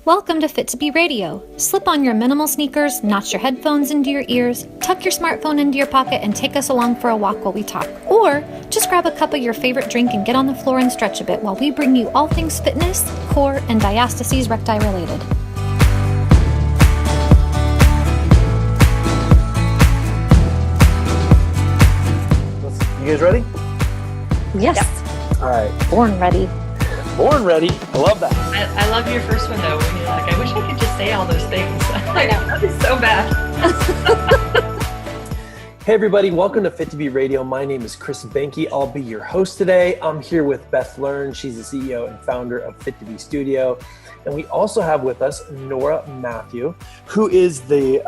Welcome to Fit2B Radio. Slip on your minimal sneakers, notch your headphones into your ears, tuck your smartphone into your pocket, and take us along for a walk while we talk. Or just grab a cup of your favorite drink and get on the floor and stretch a bit while we bring you all things fitness, core, and diastases recti related. You guys ready? Yes. Yep. All right. Born ready. Born ready. I love that. I love your first one though, when you're like, I wish I could just say all those things. I know, that is so bad. Hey everybody, welcome to Fit2B Radio. My name is Chris Benke. I'll be your host today. I'm here with Beth Learn. She's the CEO and founder of Fit2B Studio. And we also have with us Nora Matthew, who is the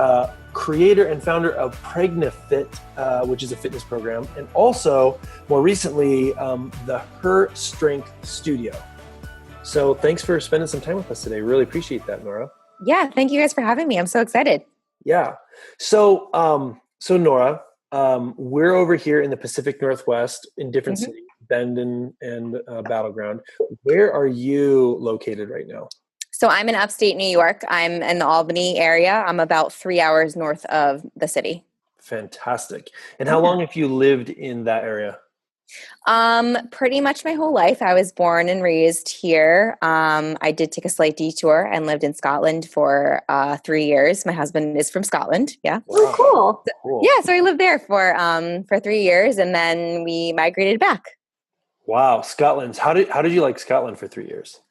creator and founder of PregnaFit, which is a fitness program, and also, more recently, the Her Strength Studio. So thanks for spending some time with us today. Really appreciate that, Nora. Yeah, thank you guys for having me. I'm so excited. Yeah. So Nora, we're over here in the Pacific Northwest in different cities, Bend and Battleground. Where are you located right now? So I'm in upstate New York. I'm in the Albany area. I'm about 3 hours north of the city. Fantastic. And how long have you lived in that area? Pretty much my whole life. I was born and raised here. I did take a slight detour and lived in Scotland for 3 years. My husband is from Scotland. Yeah. Wow. Oh, Cool. Yeah. So I lived there for 3 years and then we migrated back. Wow. Scotland. How did you like Scotland for 3 years?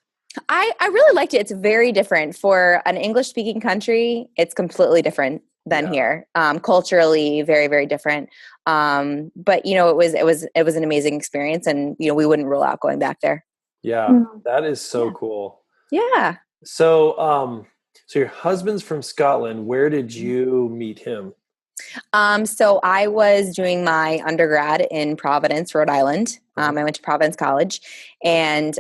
I really liked it. It's very different for an English speaking country. It's completely different than here. Culturally, very, very different. But you know, it was an amazing experience, and you know, we wouldn't rule out going back there. Yeah, that is so cool. Yeah. So, so your husband's from Scotland. Where did you meet him? So I was doing my undergrad in Providence, Rhode Island. I went to Providence College, and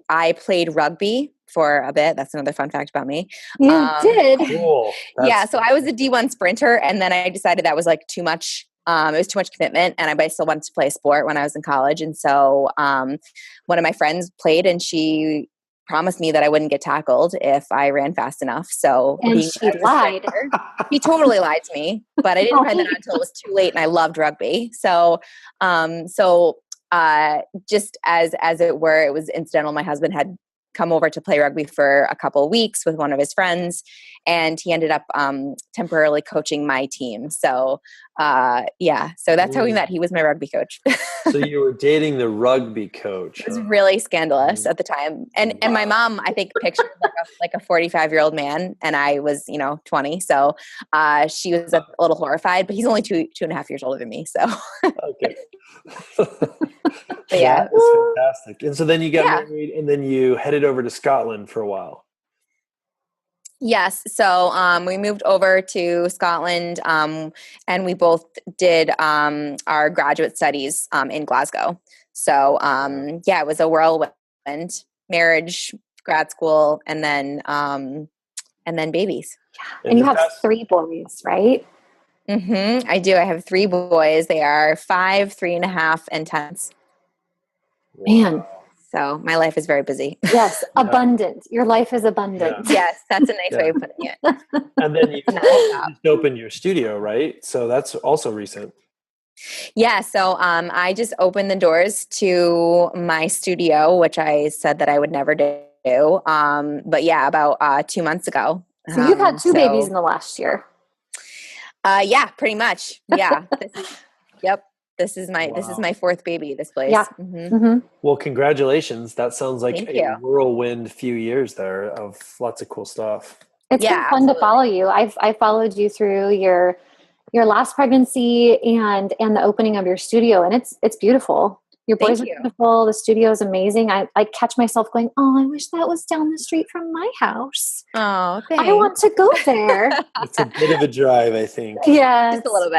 I played rugby for a bit. That's another fun fact about me. you did. Cool. Yeah. So I was a D1 sprinter, and then I decided that was like too much. It was too much commitment, and I still wanted to play a sport when I was in college. And so one of my friends played, and she promised me that I wouldn't get tackled if I ran fast enough. So And she lied. He totally lied to me, but I didn't find that out until it was too late, and I loved rugby. So just as it were, it was incidental. My husband had come over to play rugby for a couple of weeks with one of his friends, and he ended up temporarily coaching my team. So so that's how we met. He was my rugby coach. So you were dating the rugby coach. It was really scandalous at the time. And my mom, I think, pictured like a 45-year-old man, and I was, 20. So she was a little horrified, but he's only two and a half years older than me. So Okay. but yeah. That is fantastic. And so then you got married, and then you headed over to Scotland for a while. Yes. So we moved over to Scotland, and we both did our graduate studies in Glasgow. So it was a whirlwind: marriage, grad school, and then babies. And you have 3 boys, right? I do. I have 3 boys. They are 5, 3.5, and 10. Man. So my life is very busy. Yes. Abundant. Your life is abundant. Yeah. Yes. That's a nice way of putting it. And then you also just opened your studio, right? So that's also recent. Yeah. So I just opened the doors to my studio, which I said that I would never do. But yeah, about 2 months ago. So you've had 2 babies in the last year. Yeah, pretty much. Yeah. This is my 4th baby, this place. Yeah. Well, congratulations. That sounds like Thank a you. whirlwind few years there of lots of cool stuff. It's been fun to follow you. I followed you through your last pregnancy and the opening of your studio, and it's beautiful. Your boys are beautiful. The studio is amazing. I catch myself going, oh, I wish that was down the street from my house. Oh, thanks. I want to go there. It's a bit of a drive, I think. Yeah. Just a little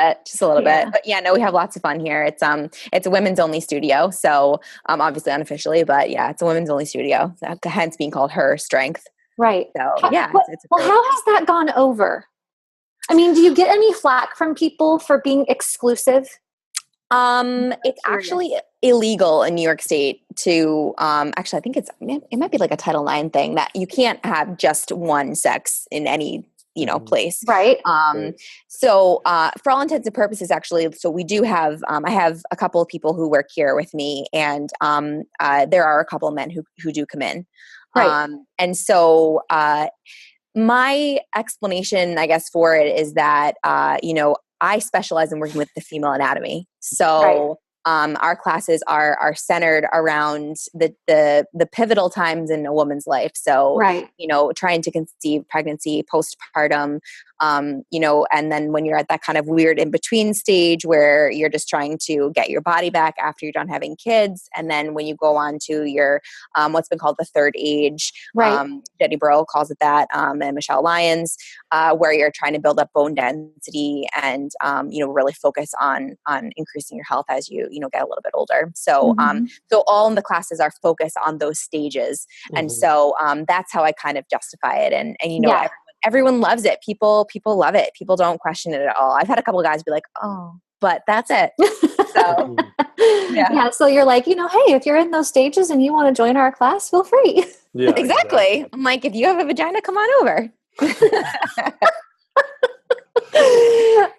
bit. But yeah, no, we have lots of fun here. It's a women's only studio. So obviously unofficially, but yeah, it's a women's only studio. Hence being called Her Strength. Right. So how has that gone over? I mean, do you get any flack from people for being exclusive? It's actually illegal in New York State to, actually, I think it might be like a Title IX thing that you can't have just one sex in any, place. Right. So, for all intents and purposes, actually, so we do have, I have a couple of people who work here with me, and, there are a couple of men who do come in. Right. And so, my explanation, I guess, for it is that, I specialize in working with the female anatomy. So our classes are centered around the pivotal times in a woman's life. So, trying to conceive, pregnancy, postpartum, and then when you're at that kind of weird in-between stage where you're just trying to get your body back after you're done having kids. And then when you go on to your, what's been called the third age, Jenny Burrow calls it that, and Michelle Lyons, where you're trying to build up bone density and, really focus on increasing your health as you, get a little bit older. So, so all of the classes are focused on those stages. And so, that's how I kind of justify it. And everyone loves it. People love it. People don't question it at all. I've had a couple of guys be like, "Oh, but that's it." So, yeah. So you're like, hey, if you're in those stages and you want to join our class, feel free. Yeah, exactly. I'm like, if you have a vagina, come on over.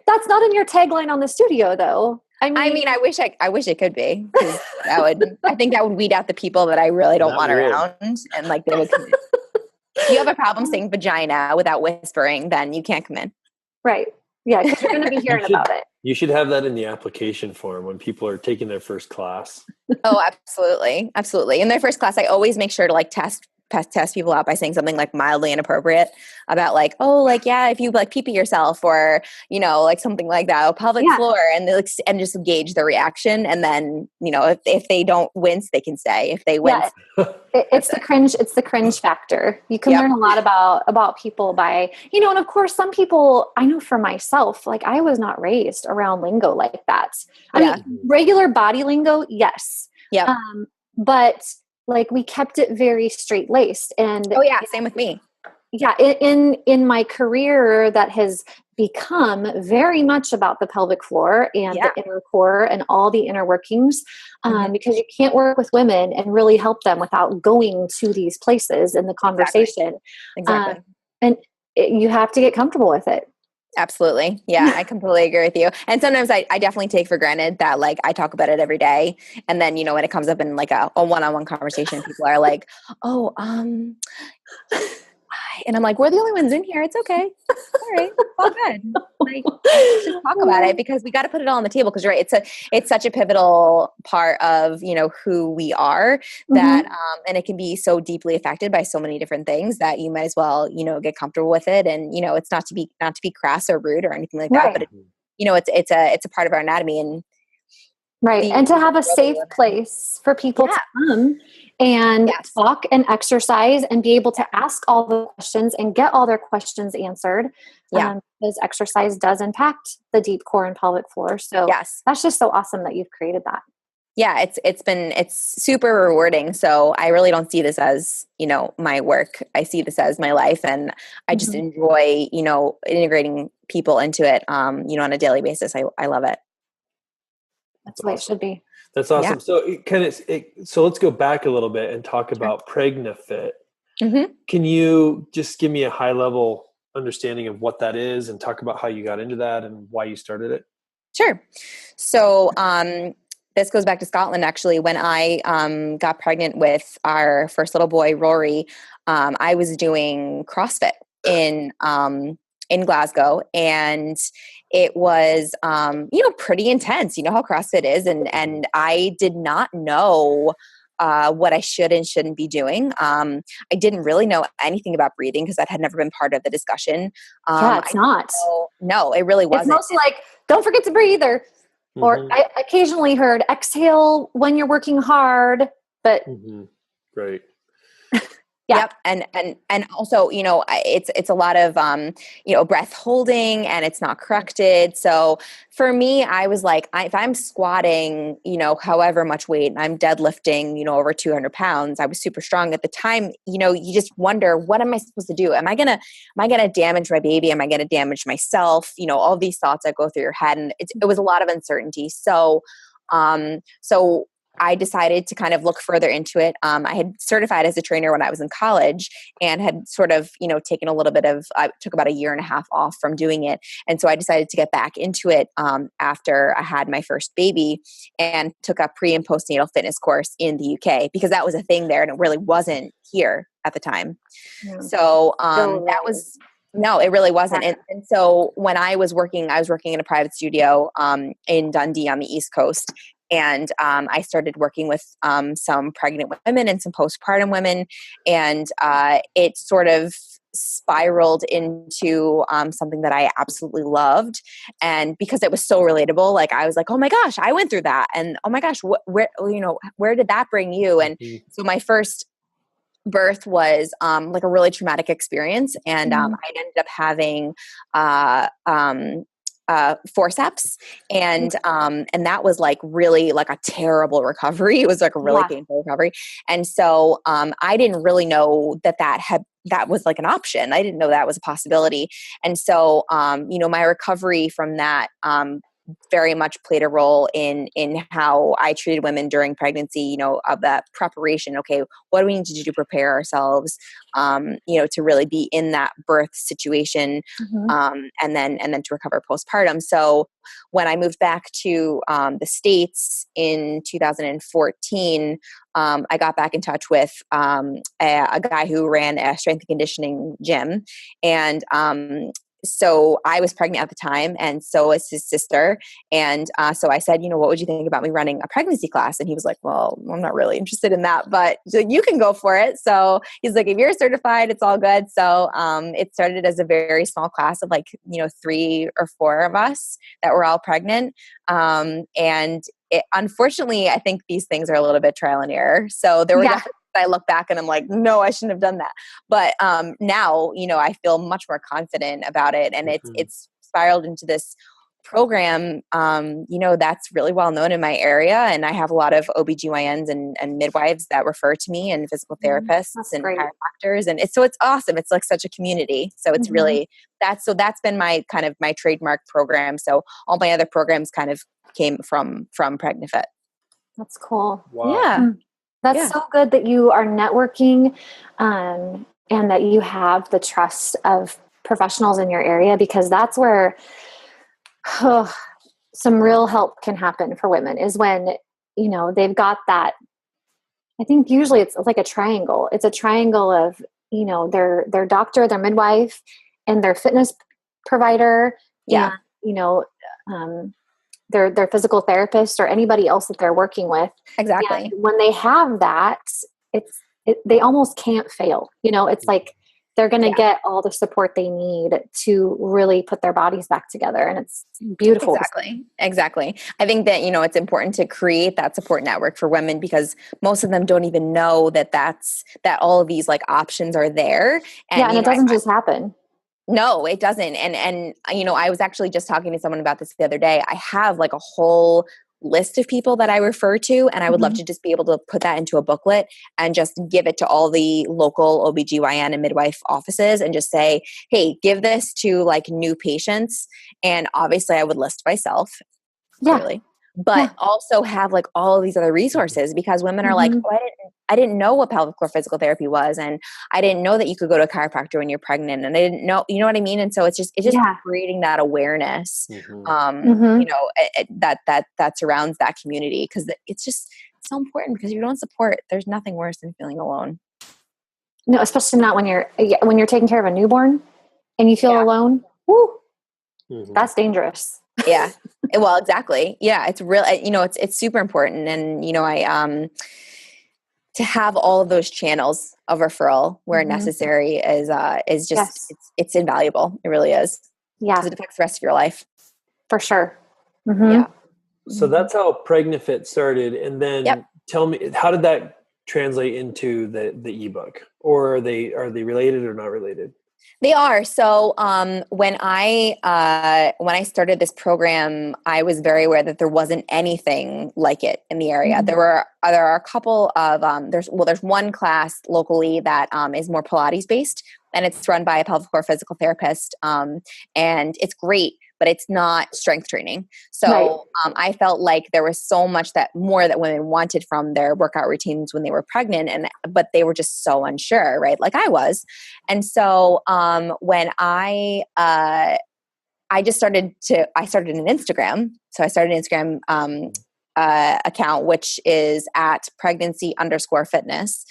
That's not in your tagline on the studio, though. I mean, I wish it could be. I think that would weed out the people that I really don't want around, and like they would. If you have a problem saying vagina without whispering, then you can't come in. Right. Yeah, because you're going to be hearing about it. You should have that in the application form when people are taking their first class. Oh, absolutely. Absolutely. In their first class, I always make sure to like test people out by saying something like mildly inappropriate about like, oh, like, yeah, if you like pee yourself or, like something like that, or pelvic floor, and and just gauge the reaction. And then, if they don't wince, they can stay. If they wince, it's the cringe factor. You can learn a lot about people by, and of course some people, I know for myself, like I was not raised around lingo like that. I mean, regular body lingo. Yes. Yeah. But like we kept it very straight laced, and same with me. Yeah. In my career that has become very much about the pelvic floor and the inner core and all the inner workings, because you can't work with women and really help them without going to these places in the conversation. Exactly. And you have to get comfortable with it. Absolutely. Yeah, I completely agree with you. And sometimes I definitely take for granted that like I talk about it every day. And then, when it comes up in like a one-on-one conversation, people are like, oh, and I'm like, we're the only ones in here. It's okay. All right. All good. Like, let's just talk about it because we got to put it all on the table. Cause you're right. It's such a pivotal part of, who we are that, and it can be so deeply affected by so many different things that you might as well, get comfortable with it. And, it's not to be crass or rude or anything like that, but it's a part of our anatomy and and to have a safe place for people to come and talk and exercise and be able to ask all the questions and get all their questions answered. Because exercise does impact the deep core and pelvic floor. So that's just so awesome that you've created that. Yeah, it's super rewarding. So I really don't see this as, my work. I see this as my life, and I just enjoy, integrating people into it, on a daily basis. I love it. That's the way it should be. That's awesome. Yeah. So let's go back a little bit and talk about PregnaFit. Can you just give me a high level understanding of what that is and talk about how you got into that and why you started it? Sure. So, this goes back to Scotland, actually. When I got pregnant with our first little boy, Rory, I was doing CrossFit in Glasgow, and it was, pretty intense. You know how CrossFit is. And I did not know what I should and shouldn't be doing. I didn't really know anything about breathing because that had never been part of the discussion. It's not. No, it really wasn't. It's mostly like, don't forget to breathe, or I occasionally heard exhale when you're working hard, but Great. Yep. And also, it's a lot of, breath holding, and it's not corrected. So for me, I was like, if I'm squatting, however much weight, and I'm deadlifting, over 200 pounds, I was super strong at the time. You just wonder, what am I supposed to do? Am I going to damage my baby? Am I going to damage myself? All these thoughts that go through your head, and it was a lot of uncertainty. So So I decided to kind of look further into it. I had certified as a trainer when I was in college and had sort of, taken a little bit of, I took about a year and a half off from doing it. And so I decided to get back into it after I had my first baby and took a pre and postnatal fitness course in the UK because that was a thing there and it really wasn't here at the time. Yeah. So that was, no, it really wasn't. And so when I was working in a private studio in Dundee on the East Coast. And I started working with some pregnant women and some postpartum women. And it sort of spiraled into something that I absolutely loved. And because it was so relatable, like I was like, oh my gosh, I went through that. And oh my gosh, where did that bring you? And so my first birth was like a really traumatic experience. And I ended up having forceps and that was like really like a terrible recovery. It was like a really painful recovery. And so I didn't really know that was like an option. I didn't know that was a possibility. And so my recovery from that very much played a role in how I treated women during pregnancy, of that preparation. Okay, what do we need to do to prepare ourselves, to really be in that birth situation, and then to recover postpartum. So when I moved back to the States in 2014, I got back in touch with a guy who ran a strength and conditioning gym, and so I was pregnant at the time, and so was his sister. And so I said, what would you think about me running a pregnancy class? And he was like, well, I'm not really interested in that, but you can go for it. So he's like, if you're certified, it's all good. So it started as a very small class of 3 or 4 of us that were all pregnant. And unfortunately, I think these things are a little bit trial and error. So there were definitely I look back and I'm like, no, I shouldn't have done that. But now, I feel much more confident about it. And it's spiraled into this program, that's really well known in my area. And I have a lot of OBGYNs and midwives that refer to me and physical therapists and chiropractors. And it's awesome. It's like such a community. So it's really, that's been my kind of my trademark program. So all my other programs kind of came from PregnFit. That's cool. Wow. Yeah. That's so good that you are networking and that you have the trust of professionals in your area, because that's where some real help can happen for women is when, they've got that. I think usually it's like a triangle. It's a triangle of, their doctor, their midwife, and their fitness provider. Yeah. And, their physical therapist or anybody else that they're working with. Exactly. And when they have that, they almost can't fail. It's like they're going to get all the support they need to really put their bodies back together. And it's beautiful. Exactly. I think that, it's important to create that support network for women because most of them don't even know that all of these like options are there. And, and it doesn't just happen. No, it doesn't. And I was actually just talking to someone about this the other day. I have like a whole list of people that I refer to, and I would love to just be able to put that into a booklet and just give it to all the local OBGYN and midwife offices and just say, hey, give this to like new patients. And obviously I would list myself. Clearly. But also have like all of these other resources because women are like, oh, I didn't know what pelvic floor physical therapy was. And I didn't know that you could go to a chiropractor when you're pregnant. And I didn't know, you know what I mean? And so it's just creating that awareness, that surrounds that community. Cause it's just so important because if you don't support, there's nothing worse than feeling alone. No, especially not when you're taking care of a newborn and you feel alone. Woo, that's dangerous. Yeah. Well, exactly. Yeah. It's real, it's super important. And, I, to have all of those channels of referral where necessary is just, it's invaluable. It really is. Yeah. Because it affects the rest of your life. For sure. Yeah. So that's how PregnFit started. And then tell me, how did that translate into the ebook? Or are they related or not related? They are. So when I started this program, I was very aware that there wasn't anything like it in the area. There are a couple of there's one class locally that is more Pilates based, and it's run by a pelvic floor physical therapist, and it's great. but it's not strength training. So I felt like there was so much more that women wanted from their workout routines when they were pregnant, but they were just so unsure, right? Like I was. And so when I started an Instagram. So I started an Instagram account, which is at pregnancy_fitness.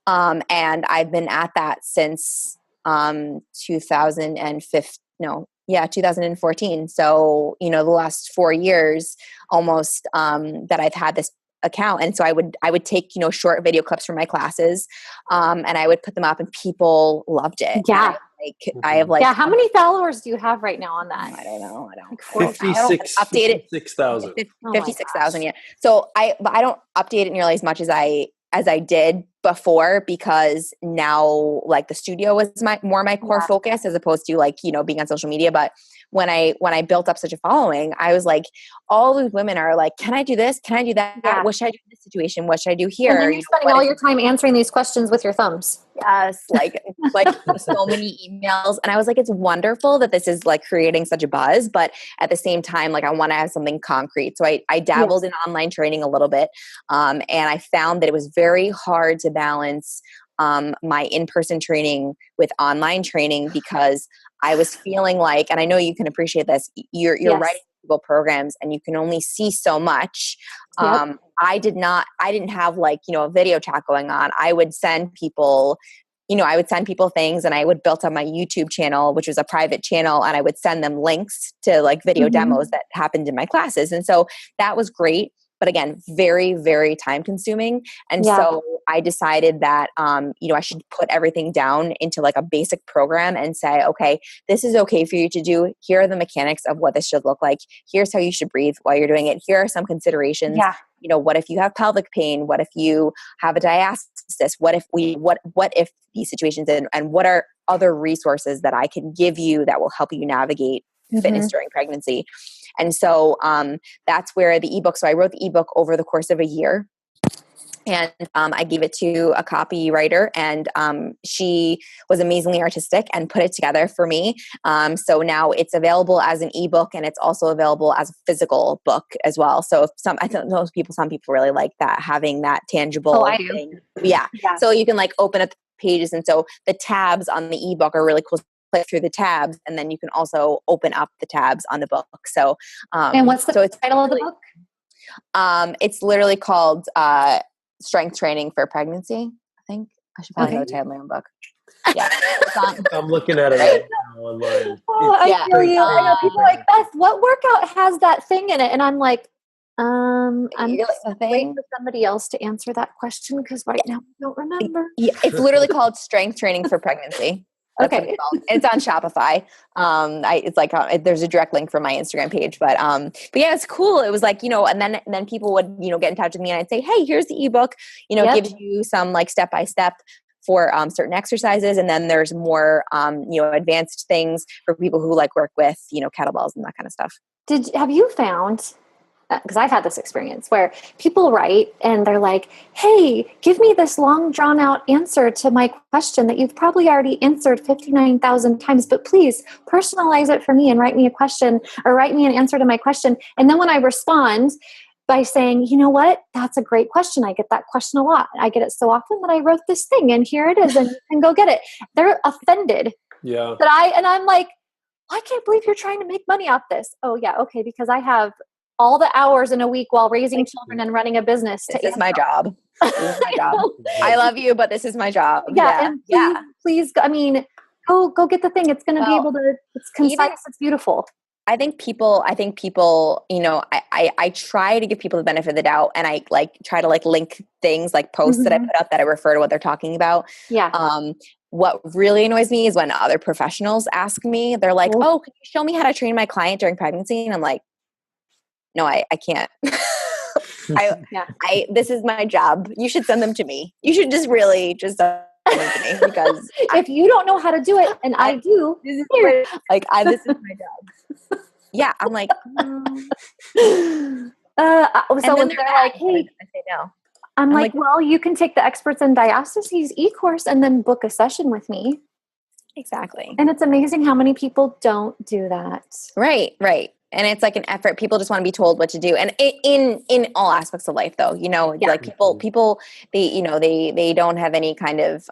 And I've been at that since 2014. So, the last 4 years almost that I've had this account. And so I would take, short video clips from my classes and I would put them up and people loved it. Yeah. I have how many followers do you have right now on that? I don't know. 56,000. 56,000. Yeah. So I don't update it nearly as much as I did before, because now like the studio was more my core focus as opposed to like, being on social media. But when I built up such a following, I was like, all these women are like, can I do this? Can I do that? Yeah. What should I do in this situation? What should I do here? And then you're spending all your time answering these questions with your thumbs. Yes. Like so many emails. And I was like, it's wonderful that this is like creating such a buzz, but at the same time, like I want to have something concrete. So I dabbled in online training a little bit. And I found that it was very hard to balance my in-person training with online training, because I was feeling like, and I know you can appreciate this, you're writing people programs and you can only see so much. I didn't have like, a video chat going on. I would send people things, and I would build up my YouTube channel, which was a private channel, and I would send them links to like video demos that happened in my classes. And so that was great. But again, very, very time consuming. And so I decided that, I should put everything down into like a basic program and say, okay, this is okay for you to do. Here are the mechanics of what this should look like. Here's how you should breathe while you're doing it. Here are some considerations. Yeah. What if you have pelvic pain? What if you have a diastasis? What if these situations, and what are other resources that I can give you that will help you navigate fitness during pregnancy? And so that's where the ebook. So I wrote the ebook over the course of a year, and I gave it to a copywriter, and she was amazingly artistic and put it together for me. So now it's available as an ebook, and it's also available as a physical book as well. So some people really like that, having that tangible thing. Yeah. So you can like open up the pages, and so the tabs on the ebook are really cool. Click through the tabs, and then you can also open up the tabs on the book. So, and what's the title of the book? It's literally called Strength Training for Pregnancy. I think I should probably know the title of my own book. Yeah, I'm looking at it right now online. I feel you. I know people are like, Beth, what workout has that thing in it? And I'm like, I'm waiting for somebody else to answer that question, because right now I don't remember. Yeah, it's literally called Strength Training for Pregnancy. Okay. It's on Shopify. It's like there's a direct link from my Instagram page, but yeah, it's cool. It was like, and then people would, get in touch with me, and I'd say, hey, here's the ebook, gives you some like step-by-step for certain exercises. And then there's more, advanced things for people who like work with, kettlebells and that kind of stuff. Have you found, because I've had this experience where people write and they're like, hey, give me this long drawn out answer to my question that you've probably already answered 59,000 times, but please personalize it for me and write me a question, or write me an answer to my question. And then when I respond by saying, you know what, that's a great question. I get that question a lot. I get it so often that I wrote this thing and here it is, and you can go get it. They're offended. Yeah. I'm like, I can't believe you're trying to make money off this. Oh yeah. Okay. Because I have all the hours in a week while raising children and running a business. This is my job. This is my job. I love you, but this is my job. Yeah. And please, I mean, go get the thing. It's going to be able to, it's concise. It's beautiful. I think people, I try to give people the benefit of the doubt, and I like try to like link things like posts that I put up that I refer to what they're talking about. Yeah. What really annoys me is when other professionals ask me, they're like, oh, can you show me how to train my client during pregnancy? And I'm like, no, I can't. This is my job. You should send them to me. You should just send them to me, because if you don't know how to do it, and I do, this is my job. Yeah, I'm like, so when they're like, hey, I say no. I'm like, well, you can take the Experts in Diastases e-course and then book a session with me. Exactly. And it's amazing how many people don't do that. Right. And it's like an effort. People just want to be told what to do. And in all aspects of life though, like people, they don't have any kind of,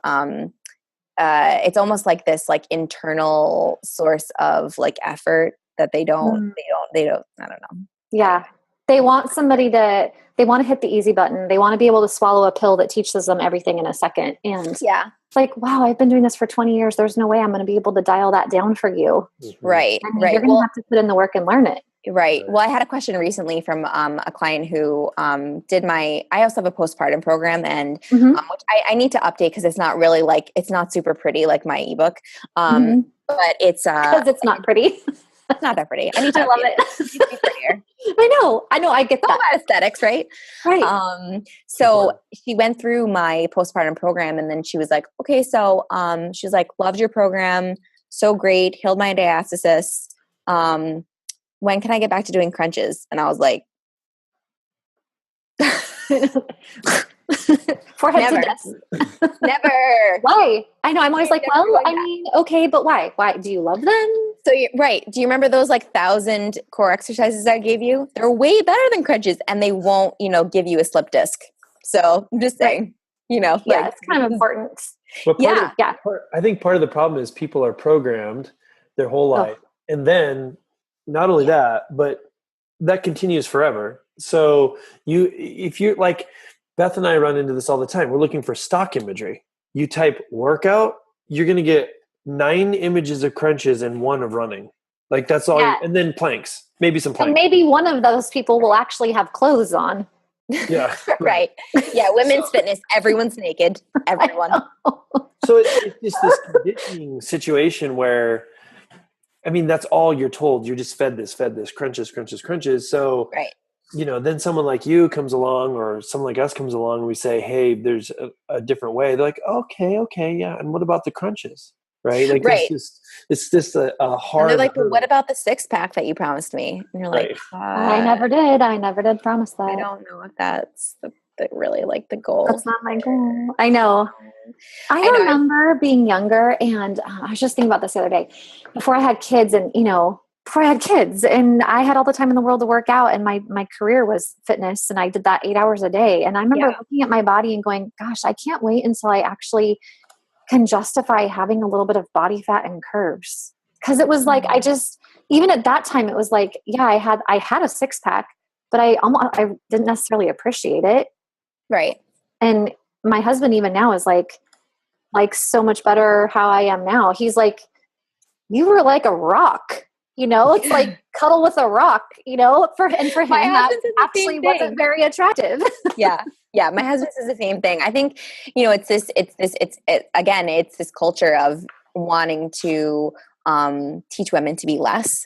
it's almost like this like internal source of like effort that they don't, I don't know. Yeah. They want they want to hit the easy button. They want to be able to swallow a pill that teaches them everything in a second. And it's like, wow, I've been doing this for 20 years. There's no way I'm going to be able to dial that down for you. Right. I mean, you're going to have to put in the work and learn it. Right. Well, I had a question recently from a client who I also have a postpartum program, and which I need to update because it's not really like, it's not super pretty like my ebook. But it's because it's not pretty. It's not that pretty. I need to love it. It needs to be prettier. I know. I get It's all about aesthetics, right? Right. So she went through my postpartum program, and then she was like, okay, so she was like, loved your program. So great. Healed my diastasis. When can I get back to doing crunches? And I was like, forehead never. to death. Never. Why? I know. I'm always like, well, I mean, okay, but why? Why? Do you love them? So right. Do you remember those like 1,000 core exercises I gave you? They're way better than crunches, and they won't, give you a slip disc. So I'm just saying, it's kind of important. But I think part of the problem is people are programmed their whole life. And then not only that, but that continues forever. So if you're like, Beth and I run into this all the time. We're looking for stock imagery. You type workout, you're going to get 9 images of crunches and 1 of running. Like that's all. And then planks, maybe some planks. And maybe one of those people will actually have clothes on. Yeah. Right. Yeah. Women's fitness. Everyone's naked. Everyone. So it's just this conditioning situation where, I mean, that's all you're told. You're just fed this, crunches. So, then someone like you comes along, or someone like us comes along, and we say, hey, there's a different way. They're like, okay, yeah. And what about the crunches? Right? Like, it's just a hard. And they're like, well, what about the 6-pack that you promised me? And you're like, I never did promise that. I don't know if that's really like the goal. That's not my goal. I know. I remember being younger, and I was just thinking about this the other day. Before I had kids, and I had all the time in the world to work out, and my career was fitness, and I did that 8 hours a day. And I remember looking at my body and going, gosh, I can't wait until I actually can justify having a little bit of body fat and curves. Because it was like, even at that time, it was like, I had a 6-pack, but I didn't necessarily appreciate it. Right. And my husband even now is like so much better how I am now. He's like, you were like a rock, it's like cuddle with a rock, for him that actually wasn't very attractive. Yeah. My husband says the same thing. I think, it's this culture of wanting to teach women to be less.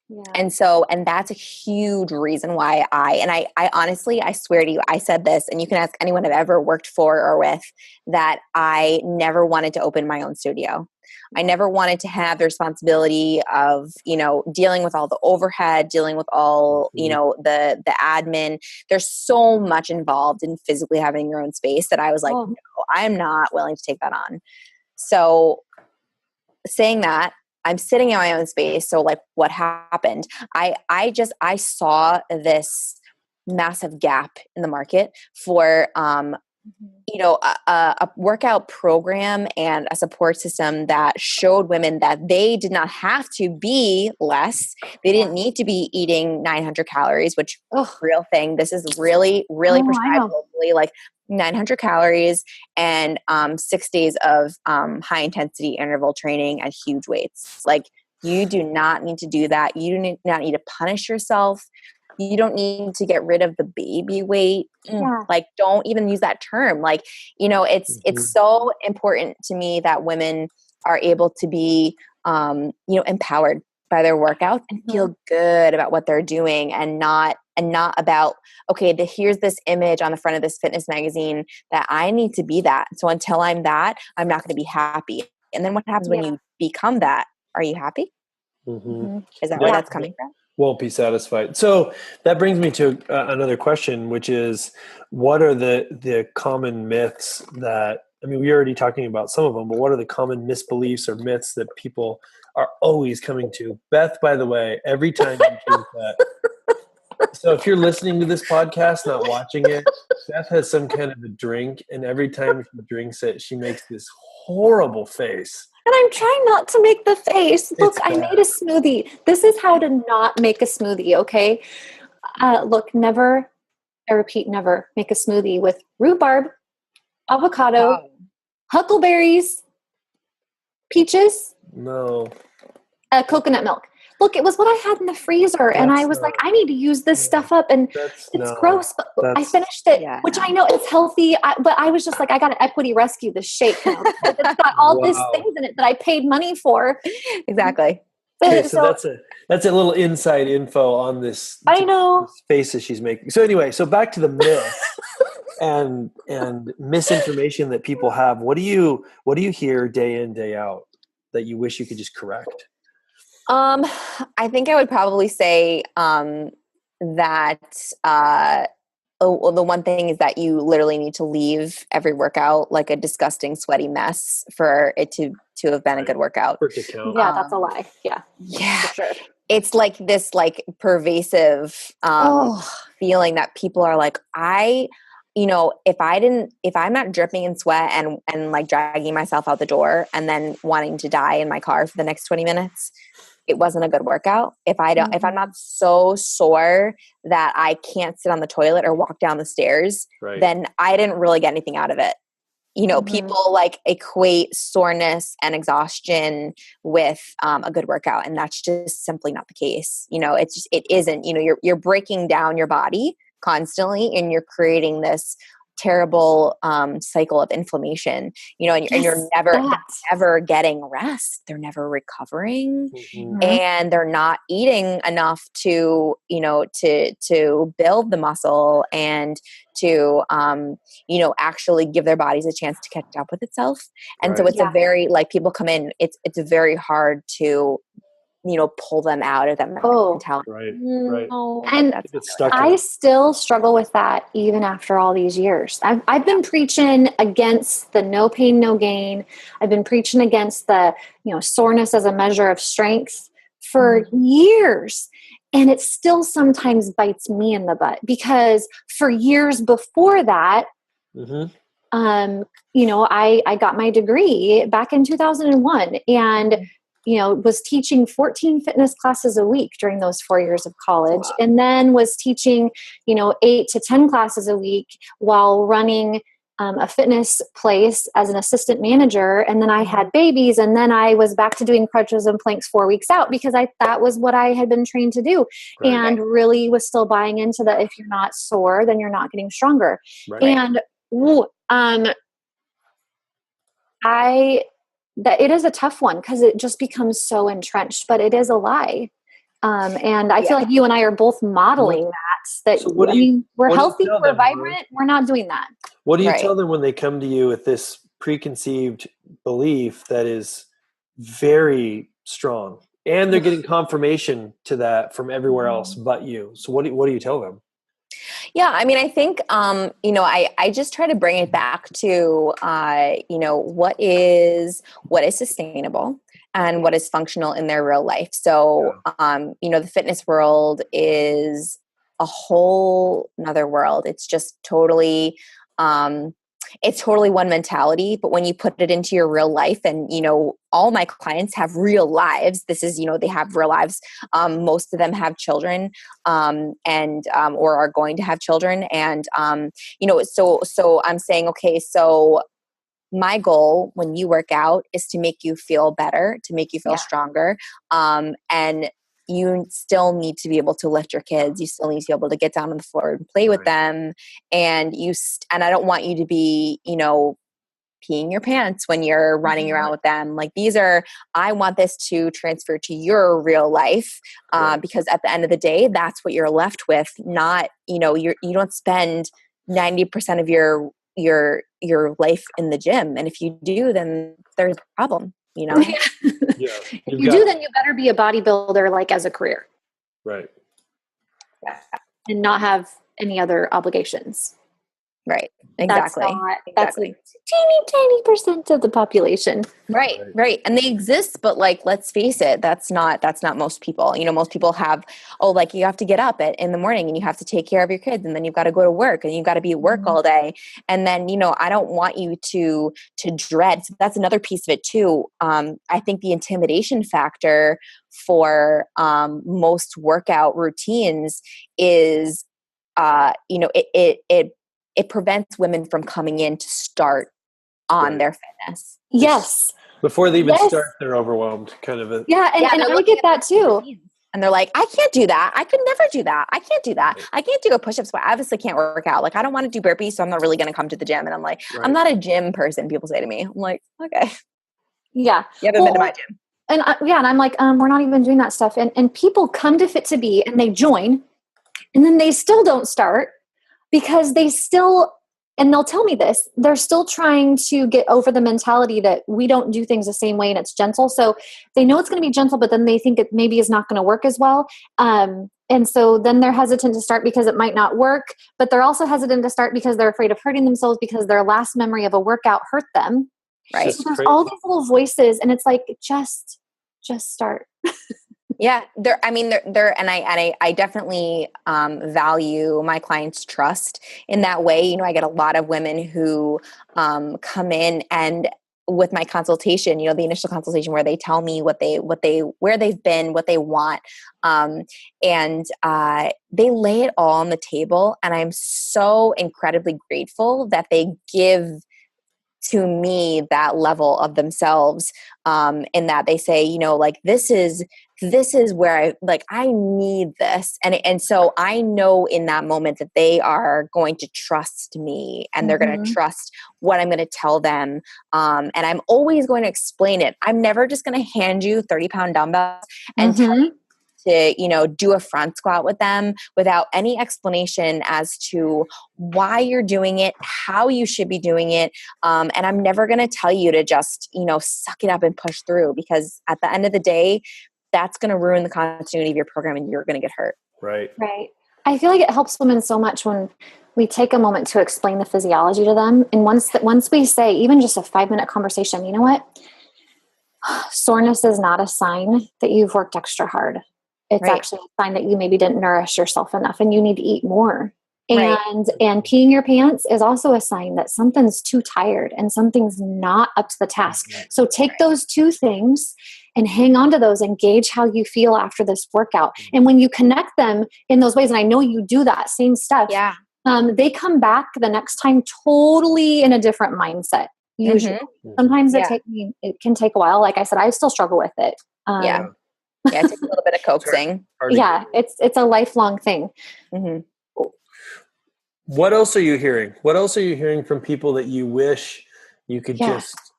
Yeah. And that's a huge reason why I honestly, I swear to you, I said this, and you can ask anyone I've ever worked for or with, that I never wanted to open my own studio. I never wanted to have the responsibility of, dealing with all the overhead, dealing with all, the admin. There's so much involved in physically having your own space that I was like, no, I'm not willing to take that on. So saying that, I'm sitting in my own space. So like what happened? I saw this massive gap in the market for, a workout program and a support system that showed women that they did not have to be less. They didn't need to be eating 900 calories, which real thing. This is really, really prescribed globally, like 900 calories and 6 days of high intensity interval training at huge weights. Like you do not need to do that. You do not need to punish yourself. You don't need to get rid of the baby weight. Like, don't even use that term. Like, it's so important to me that women are able to be, empowered by their workouts and feel good about what they're doing, and not about, okay, here's this image on the front of this fitness magazine that I need to be that. So until I'm that, I'm not going to be happy. And then what happens when you become that? Are you happy? Is that where that's coming from? Won't be satisfied. So that brings me to another question, which is, what are the common myths that I mean, we're already talking about some of them, but what are the common misbeliefs or myths that people are always coming to? Beth, by the way, every time you drink that. So if you're listening to this podcast, not watching it, Beth has some kind of a drink, and every time she drinks it, she makes this horrible face. And I'm trying not to make the face. Look, I made a smoothie. This is how to not make a smoothie, okay? Look, never, I repeat, never make a smoothie with rhubarb, avocado, huckleberries, peaches, coconut milk. Look, it was what I had in the freezer, and I was like, I need to use this stuff up, and it's gross, but I finished it, which I know it's healthy, but I was just like, I got to equity rescue this shake now. It's got all these things in it that I paid money for. Exactly. Okay, so that's a little inside info on this. I know. This faces she's making. So anyway, so back to the myth and misinformation that people have. What do you hear day in, day out that you wish you could just correct? I think I would probably say that the one thing is that you literally need to leave every workout like a disgusting, sweaty mess for it to have been a good workout. Yeah, that's a lie. Yeah. Yeah. For sure. It's like this like pervasive feeling that people are like, if I'm not dripping in sweat and like dragging myself out the door and then wanting to die in my car for the next 20 minutes, it wasn't a good workout. If I'm not so sore that I can't sit on the toilet or walk down the stairs, then I didn't really get anything out of it. People like equate soreness and exhaustion with a good workout, and that's just simply not the case. It isn't. You're breaking down your body constantly, and you're creating this terrible cycle of inflammation, and you're never getting rest. They're never recovering, and they're not eating enough to build the muscle and to actually give their bodies a chance to catch up with itself. And so it's a very, like, people come in, it's very hard to pull them out of that mentality. Right. And I still struggle with that even after all these years. I've been preaching against the no pain, no gain. I've been preaching against the, soreness as a measure of strength for years. And it still sometimes bites me in the butt because for years before that, I got my degree back in 2001 and was teaching 14 fitness classes a week during those 4 years of college. Wow. And then was teaching, 8 to 10 classes a week while running a fitness place as an assistant manager. And then I had babies, and then I was back to doing crutches and planks 4 weeks out because that was what I had been trained to do. Right. And really was still buying into that. If you're not sore, then you're not getting stronger. Right. And that it is a tough one because it just becomes so entrenched, but it is a lie. And I feel like you and I are both modeling that so we're healthy, we're vibrant, we're not doing that. What do you tell them when they come to you with this preconceived belief that is very strong and they're getting confirmation to that from everywhere else but you? So what do you tell them? Yeah, I mean, I think, I just try to bring it back to, what is sustainable and what is functional in their real life. So, the fitness world is a whole nother world. It's just totally, it's totally one mentality, but when you put it into your real life and, all my clients have real lives. This is, they have real lives. Most of them have children, or are going to have children. And, so I'm saying, okay, so my goal when you work out is to make you feel better, to make you feel stronger. And you still need to be able to lift your kids. You still need to be able to get down on the floor and play with them. And and I don't want you to be, peeing your pants when you're running around with them. Like I want this to transfer to your real life, because at the end of the day, that's what you're left with. Not, you don't spend 90% of your life in the gym. And if you do, then there's a problem, If you do, then you better be a bodybuilder, like as a career. Right. And not have any other obligations. Right. Exactly. That's a teeny percent of the population. Right. And they exist, but like, let's face it, that's not most people. Most people have, like you have to get up in the morning and you have to take care of your kids, and then you've got to go to work and you've got to be at work all day. And then, I don't want you to dread. So that's another piece of it too. I think the intimidation factor for most workout routines is, it prevents women from coming in to start on their fitness. Yes. Before they even start, they're overwhelmed, kind of. And I get that too. And they're like, I can't do that. I could never do that. I can't do that. I can't do a push-ups, but I obviously can't work out. Like, I don't want to do burpees, so I'm not really going to come to the gym. And I'm like, I'm not a gym person, people say to me. I'm like, okay. Yeah. You haven't been to my gym. And and I'm like, we're not even doing that stuff. And people come to Fit2B and they join, and then they still don't start because and they'll tell me this, they're still trying to get over the mentality that we don't do things the same way and it's gentle. So they know it's going to be gentle, but then they think it maybe is not going to work as well. And so then they're hesitant to start because it might not work, but they're also hesitant to start because they're afraid of hurting themselves because their last memory of a workout hurt them. Right. So there's all these little voices, and it's like, just start. Yeah, and I definitely value my clients' trust in that way. I get a lot of women who come in, and with my consultation, the initial consultation where they tell me where they've been, what they want, and they lay it all on the table, and I'm so incredibly grateful that they give to me that level of themselves, in that they say, like, this is where I need this. And so I know in that moment that they are going to trust me, and they're going to trust what I'm going to tell them. And I'm always going to explain it. I'm never just going to hand you 30-pound dumbbells and tell you to, do a front squat with them without any explanation as to why you're doing it, how you should be doing it. And I'm never going to tell you to just, suck it up and push through, because at the end of the day, that's going to ruin the continuity of your program and you're going to get hurt. Right. I feel like it helps women so much when we take a moment to explain the physiology to them. And once we say, even just a 5-minute conversation, you know what? Soreness is not a sign that you've worked extra hard. It's actually a sign that you maybe didn't nourish yourself enough and you need to eat more. And peeing your pants is also a sign that something's too tired and something's not up to the task. So take those two things and hang on to those and gauge how you feel after this workout. And when you connect them in those ways, and I know you do that same stuff, they come back the next time totally in a different mindset. Usually. Sometimes it can take a while. Like I said, I still struggle with it. It takes a little bit of coaxing. It's a lifelong thing. What else are you hearing? What else are you hearing from people that you wish you could just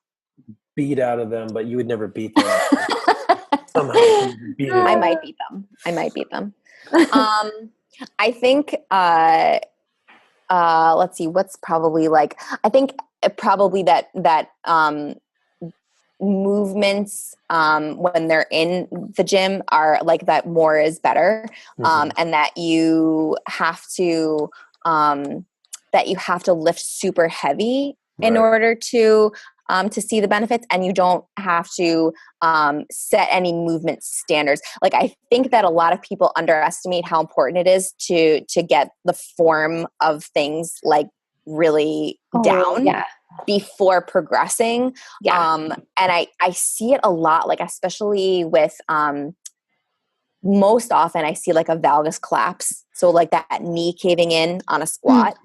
beat out of them, but you would never beat them? Somehow beat it. I might beat them. I think, let's see, what's probably I think probably that movements, when they're in the gym are like that more is better. And that you have to lift super heavy in order to see the benefits, and you don't have to set any movement standards. Like, I think that a lot of people underestimate how important it is to get the form of things really down before progressing. And I see it a lot, especially with most often I see a valgus collapse. So that knee caving in on a squat.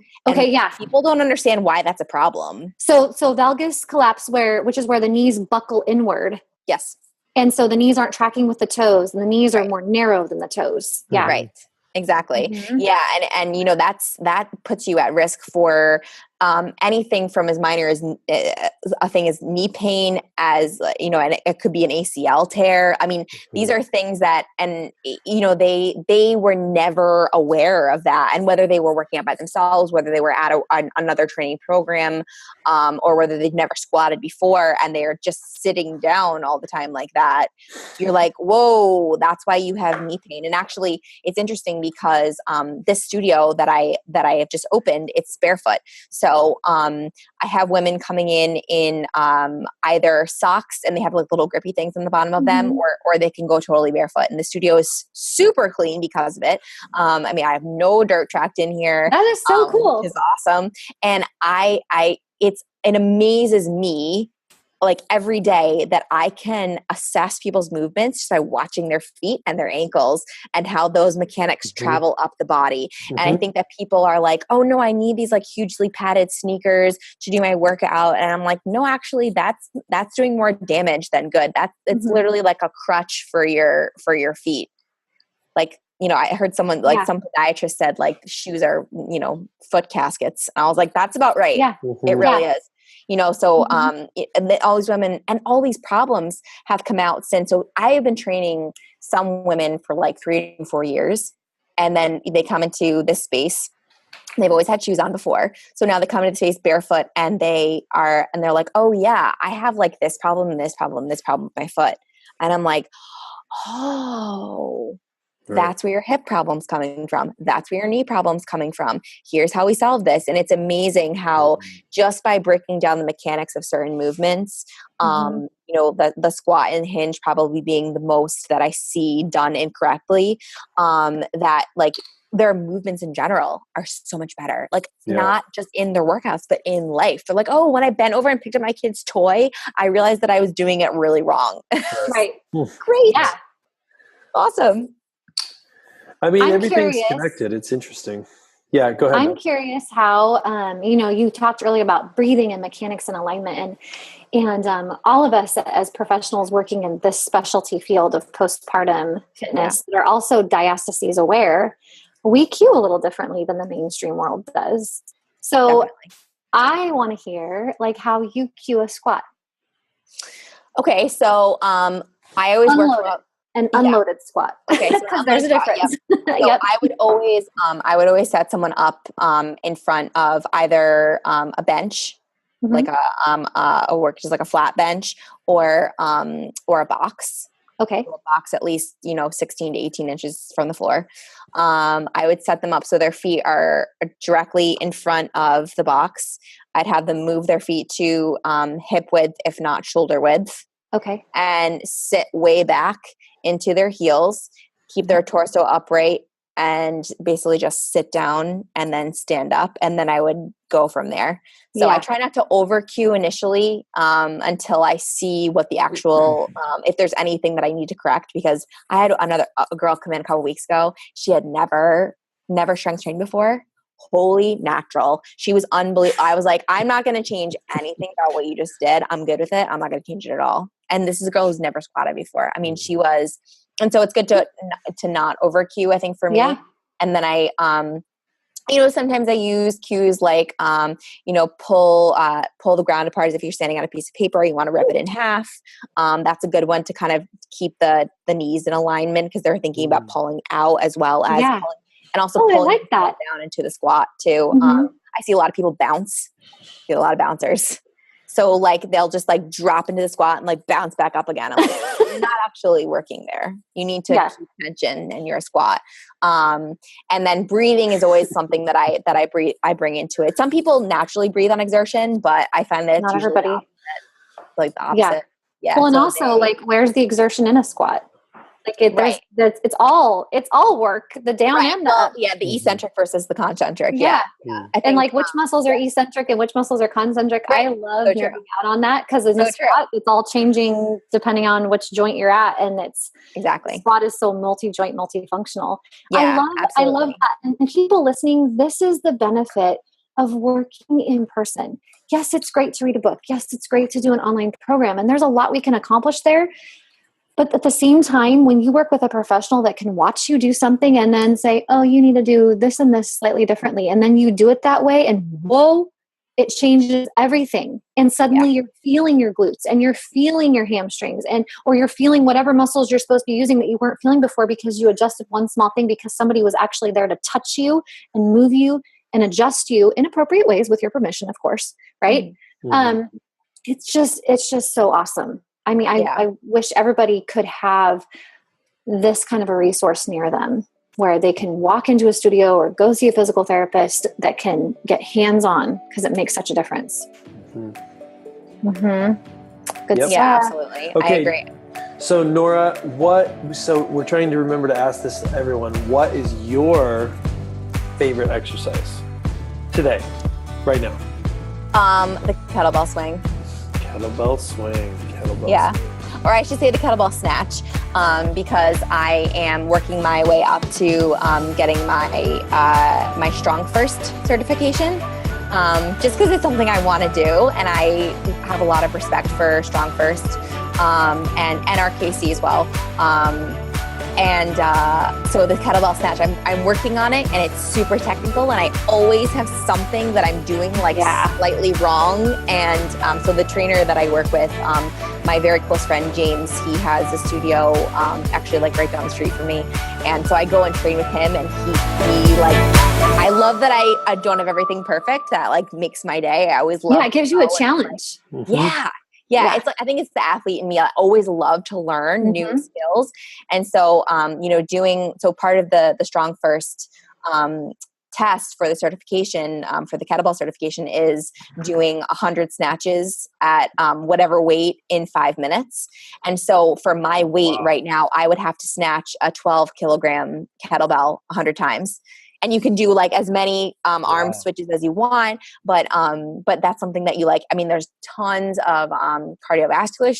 People don't understand why that's a problem. So valgus collapse, which is where the knees buckle inward. Yes. And so the knees aren't tracking with the toes, and the knees are more narrow than the toes. Yeah. Right. Exactly. Yeah. And that puts you at risk for anything from as minor as a thing as knee pain, as and it could be an ACL tear. I mean, these are things that, and they were never aware of that, and whether they were working out by themselves, whether they were at another training program, or whether they'd never squatted before and they are just sitting down all the time like that, you're like, whoa, that's why you have knee pain. And actually, it's interesting because this studio that I have just opened, it's barefoot. So I have women coming in either socks, and they have like little grippy things on the bottom of them, or they can go totally barefoot. And the studio is super clean because of it. I mean, I have no dirt tracked in here. That is so cool. It's awesome. And it amazes me, like every day, that I can assess people's movements just by watching their feet and their ankles and how those mechanics travel up the body. And I think that people are like, oh no, I need these like hugely padded sneakers to do my workout. And I'm like, no, actually that's doing more damage than good. It's literally like a crutch for your feet. Like, I heard someone, like some podiatrist said, like, shoes are, foot caskets. And I was like, that's about right. Yeah. It really is. So all these women and all these problems have come out since. So I have been training some women for like 3 to 4 years, and then they come into this space. They've always had shoes on before. So now they come into the space barefoot, and they're like, oh yeah, I have like this problem and this problem and this problem with my foot. And I'm like, oh, that's where your hip problem's coming from. That's where your knee problem's coming from. Here's how we solve this. And it's amazing how just by breaking down the mechanics of certain movements, the squat and hinge probably being the most that I see done incorrectly, that like their movements in general are so much better. Like not just in their workouts, but in life. They're like, oh, when I bent over and picked up my kid's toy, I realized that I was doing it really wrong. Right. Great. Yeah. Awesome. I mean, everything's connected. It's interesting. Yeah, go ahead. I'm curious how, you talked earlier about breathing and mechanics and alignment, and all of us as professionals working in this specialty field of postpartum fitness that are also diastases aware, we cue a little differently than the mainstream world does. So I want to hear like how you cue a squat. Okay. So I always work from an unloaded squat. Okay, so there's a difference. So I would always set someone up in front of either a bench, like a work, just like a flat bench, or a box. Okay, a box at least 16 to 18 inches from the floor. I would set them up so their feet are directly in front of the box. I'd have them move their feet to hip width, if not shoulder width. Okay, and sit way back into their heels, keep their torso upright, and basically just sit down and then stand up. And then I would go from there. So I try not to over cue initially until I see what the actual, if there's anything that I need to correct, because I had a girl come in a couple weeks ago. She had never strength trained before. Wholly natural. She was unbelievable. I was like, I'm not going to change anything about what you just did. I'm good with it. I'm not going to change it at all. And this is a girl who's never squatted before. I mean, she was, and so it's good to not over cue, I think, for me. Yeah. And then I, sometimes I use cues like, pull the ground apart as if you're standing on a piece of paper. You want to rip it in half. That's a good one to kind of keep the knees in alignment, because they're thinking about pulling out as well as pulling. And also pulling down into the squat too. I see a lot of people bounce. See a lot of bouncers. So like they'll just like drop into the squat and like bounce back up again. I'm like, you're not actually working there. You need to keep tension in your squat. And then breathing is always something that I bring into it. Some people naturally breathe on exertion, but I find that not everybody. The opposite. Yeah. Well, and so also like, where's the exertion in a squat? Like it's all work, the down and the up. Yeah, the eccentric versus the concentric. Yeah. And like which muscles are eccentric and which muscles are concentric. Right. I love hearing out on that, because in the squat, it's all changing depending on which joint you're at, and it's squat is so multi-joint, multifunctional. Yeah, I love that. And people listening, this is the benefit of working in person. Yes, it's great to read a book. Yes, it's great to do an online program, and there's a lot we can accomplish there. But at the same time, when you work with a professional that can watch you do something and then say, oh, you need to do this and this slightly differently, and then you do it that way, and whoa, it changes everything. And suddenly you're feeling your glutes and you're feeling your hamstrings or you're feeling whatever muscles you're supposed to be using that you weren't feeling before because you adjusted one small thing because somebody was actually there to touch you and move you and adjust you in appropriate ways with your permission, of course. Right. Mm-hmm. It's just so awesome. I mean, I wish everybody could have this kind of a resource near them where they can walk into a studio or go see a physical therapist that can get hands-on, because it makes such a difference. Mm-hmm. Mm-hmm. Good stuff. Yeah, absolutely. Okay. I agree. So Nora, so we're trying to remember to ask this to everyone. What is your favorite exercise today, right now? The kettlebell swing. Kettlebell swing. Yeah. Or I should say the kettlebell snatch, because I am working my way up to getting my Strong First certification, just because it's something I want to do, and I have a lot of respect for Strong First and NRKC as well. So the kettlebell snatch, I'm working on it, and it's super technical, and I always have something that I'm doing slightly wrong. And so the trainer that I work with, my very close friend James, he has a studio actually like right down the street from me, and so I go and train with him, and he like, I love that I don't have everything perfect. That like makes my day. I always love. Yeah, it gives you a challenge. Mm-hmm. Yeah. It's like, I think it's the athlete in me. I always love to learn new skills. And so, part of the Strong First test for the certification, for the kettlebell certification, is doing 100 snatches at whatever weight in 5 minutes. And so for my weight right now, I would have to snatch a 12 kilogram kettlebell 100 times. And you can do like as many arm switches as you want, but that's something that you like. I mean, there's tons of cardiovascular,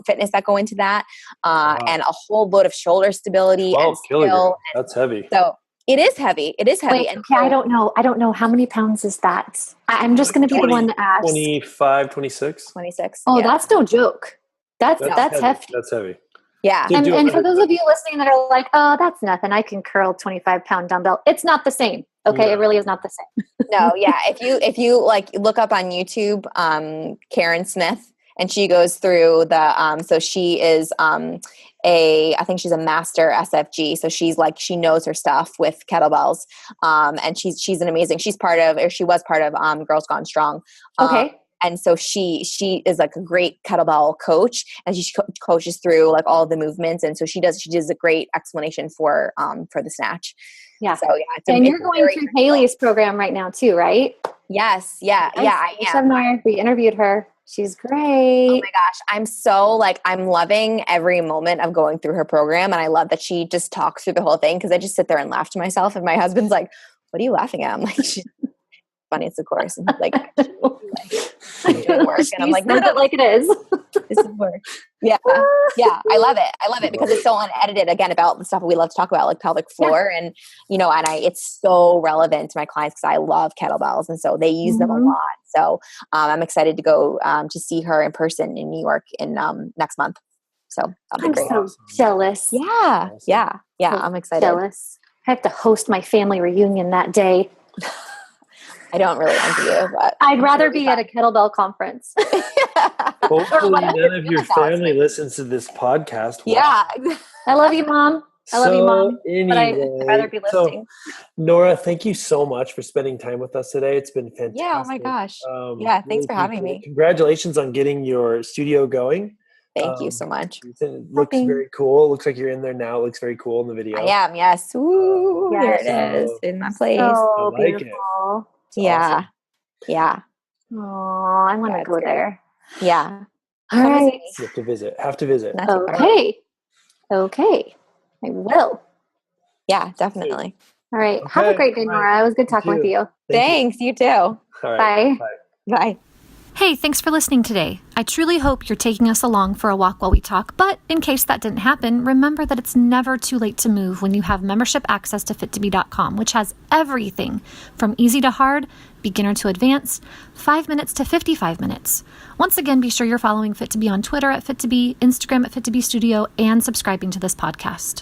fitness that go into that, and a whole load of shoulder stability and skill. That's heavy. So it is heavy. Wait, and okay, I don't know. How many pounds is that? I'm just going to be the one to ask. 25, 26. 26. Oh, that's no joke. That's hefty. That's heavy. Yeah. And for those of you listening that are like, oh, that's nothing, I can curl 25-pound dumbbell. It's not the same. Okay. No. It really is not the same. No. Yeah. If you like look up on YouTube, Karen Smith, and she goes through so she is, I think she's a master SFG. So she knows her stuff with kettlebells. And she's an amazing, she was part of Girls Gone Strong. Okay. And so she is like a great kettlebell coach, and she coaches through like all the movements. And so she does a great explanation for the snatch. Yeah. So yeah. And you're going through Haley's program right now too, right? Yes. Yeah. Yeah. I am. We interviewed her. She's great. Oh my gosh. I'm loving every moment of going through her program. And I love that she just talks through the whole thing, because I just sit there and laugh to myself. And my husband's like, what are you laughing at? I'm like, she's funniest, of course. And he's like, work. And I'm like, no, like it is. This is work. Yeah. Yeah. I love it because it's so unedited, again, about the stuff we love to talk about, like pelvic floor. And, it's so relevant to my clients because I love kettlebells. And so they use them a lot. So I'm excited to go to see her in person in New York in next month. So that'll be great. I'm so jealous. Yeah. Awesome. Yeah. Yeah. I'm excited. Jealous. I have to host my family reunion that day. I don't really envy you, but I'd rather be at a kettlebell conference. Hopefully none of your family listens to this podcast. Yeah. I love you, Mom. I love you, Mom. Anyway, but I'd rather be listening. So, Nora, thank you so much for spending time with us today. It's been fantastic. Yeah. Oh my gosh. Yeah. Thanks for having me. Congratulations on getting your studio going. Thank you so much. It looks very cool. It looks like you're in there now. It looks very cool in the video. I am. Yes. Ooh, yes. There it is in my place. So I like beautiful. Yeah. Awesome. Yeah. Oh, I want to go there. Yeah. All right. You have to visit. Okay. I will. Yeah, definitely. All right. Okay. Have a great day, Nora. It was good talking with you. Thanks. You too. All right. Bye. Bye. Hey, thanks for listening today. I truly hope you're taking us along for a walk while we talk, but in case that didn't happen, remember that it's never too late to move when you have membership access to Fit2B.com, which has everything from easy to hard, beginner to advanced, 5 minutes to 55 minutes. Once again, be sure you're following Fit2B on Twitter at Fit2B, Instagram at Fit2B Studio, and subscribing to this podcast.